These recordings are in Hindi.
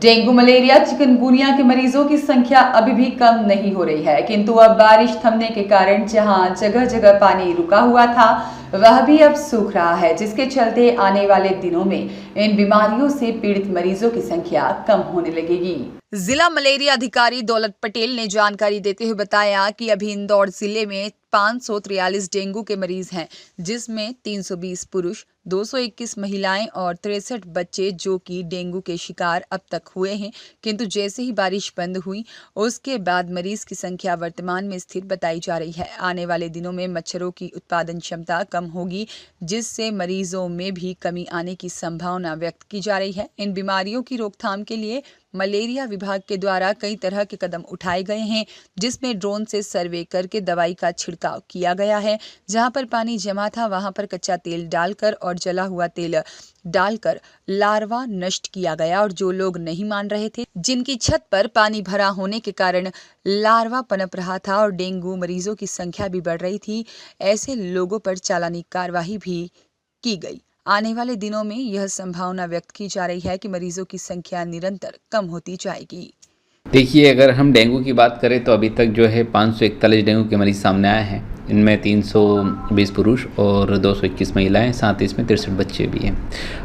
डेंगू, मलेरिया, चिकनगुनिया के मरीजों की संख्या अभी भी कम नहीं हो रही है, किंतु अब बारिश थमने के कारण जहां जगह जगह पानी रुका हुआ था वह भी अब सूख रहा है, जिसके चलते आने वाले दिनों में इन बीमारियों से पीड़ित मरीजों की संख्या कम होने लगेगी। जिला मलेरिया अधिकारी दौलत पटेल ने जानकारी देते हुए बताया कि अभी इंदौर जिले में 543 डेंगू के मरीज हैं, जिसमें 320 पुरुष, 221 महिलाएं और 63 बच्चे जो कि डेंगू के शिकार अब तक हुए हैं। किंतु जैसे ही बारिश बंद हुई उसके बाद मरीज की संख्या वर्तमान में स्थिर बताई जा रही है। आने वाले दिनों में मच्छरों की उत्पादन क्षमता कम होगी, जिससे मरीजों में भी कमी आने की संभावना व्यक्त की जा रही है। इन बीमारियों की रोकथाम के लिए मलेरिया विभाग के द्वारा कई तरह के कदम उठाए गए हैं, जिसमें ड्रोन से सर्वे करके दवाई का छिड़काव किया गया है। जहां पर पानी जमा था वहां पर कच्चा तेल डालकर और जला हुआ तेल डालकर लार्वा नष्ट किया गया, और जो लोग नहीं मान रहे थे, जिनकी छत पर पानी भरा होने के कारण लार्वा पनप रहा था और डेंगू मरीजों की संख्या भी बढ़ रही थी, ऐसे लोगों पर चालानी कार्रवाई भी की गई। आने वाले दिनों में यह संभावना व्यक्त की जा रही है कि मरीजों की संख्या निरंतर कम होती जाएगी। देखिए, अगर हम डेंगू की बात करें तो अभी तक जो है 541 डेंगू के मरीज़ सामने आए हैं। इनमें 320 पुरुष और 221 महिलाएं, साथ ही इसमें 63 बच्चे भी हैं।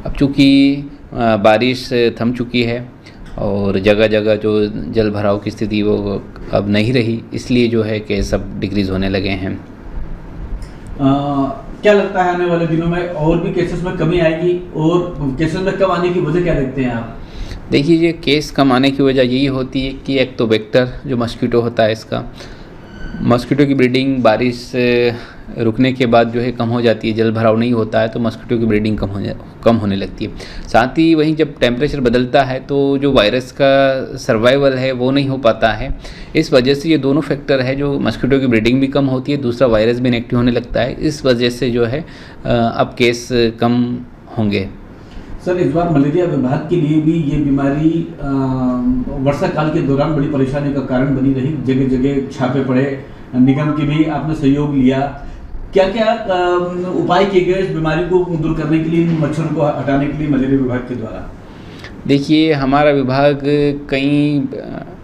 अब चूँकि बारिश थम चुकी है और जगह जगह जो जल भराव की स्थिति वो अब नहीं रही, इसलिए जो है केस अब डिक्रीज़ होने लगे हैं। क्या लगता है आने वाले दिनों में और भी केसेस में कमी आएगी, और केसेस में कम आने की वजह क्या देखते हैं आप? देखिए, ये केस कम आने की वजह यही होती है कि एक तो वेक्टर जो मस्कीटो होता है, इसका मस्कीटो की ब्रीडिंग बारिश से रुकने के बाद जो है कम हो जाती है। जल भराव नहीं होता है तो मस्कीटो की ब्रीडिंग कम होने लगती है। साथ ही वहीं जब टेम्परेचर बदलता है तो जो वायरस का सर्वाइवल है वो नहीं हो पाता है। इस वजह से ये दोनों फैक्टर है, जो मस्कीटो की ब्रीडिंग भी कम होती है, दूसरा वायरस भी इनएक्टिव होने लगता है। इस वजह से जो है अब केस कम होंगे। सर, इस बार मलेरिया विभाग के लिए भी ये बीमारी वर्षा काल के दौरान बड़ी परेशानी का कारण बनी रही। जगह जगह छापे पड़े, निगम की भी आपने सहयोग लिया। क्या क्या उपाय किए गए इस बीमारी को दूर करने के लिए, मच्छरों को हटाने के लिए मलेरिया विभाग के द्वारा? देखिए, हमारा विभाग कई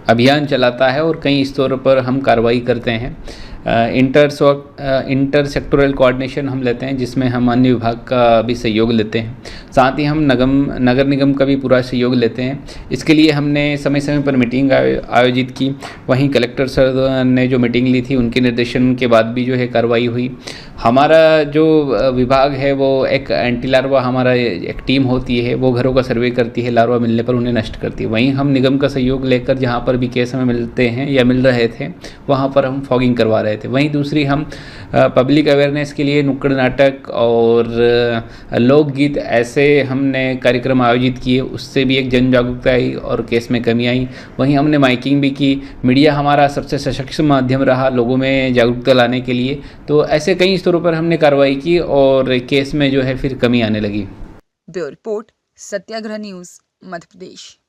अभियान चलाता है और कई स्तरों पर हम कार्रवाई करते हैं। इंटर सेक्टोरल कोऑर्डिनेशन हम लेते हैं, जिसमें हम अन्य विभाग का भी सहयोग लेते हैं। साथ ही हम नगर निगम का भी पूरा सहयोग लेते हैं। इसके लिए हमने समय समय पर मीटिंग आयोजित की। वहीं कलेक्टर सर ने जो मीटिंग ली थी, उनके निर्देशन के बाद भी जो है कार्रवाई हुई। हमारा जो विभाग है वो एक एंटी लार्वा, हमारा एक टीम होती है, वो घरों का सर्वे करती है, लार्वा मिलने पर उन्हें नष्ट करती है। वहीं हम निगम का सहयोग लेकर जहाँ पर भी केस हमें मिलते हैं या मिल रहे थे, वहाँ पर हम फॉगिंग करवा रहे थे। वहीं दूसरी हम पब्लिक अवेयरनेस के लिए नुक्कड़ नाटक और लोकगीत ऐसे हमने कार्यक्रम आयोजित किए, उससे भी एक जन जागरूकता आई और केस में कमी आई। वहीं हमने माइकिंग भी की। मीडिया हमारा सबसे सशक्त माध्यम रहा लोगों में जागरूकता लाने के लिए। तो ऐसे कई स्तरों पर हमने कार्रवाई की और केस में जो है फिर कमी आने लगी। ब्यूरो रिपोर्ट, सत्याग्रह न्यूज़, मध्य प्रदेश।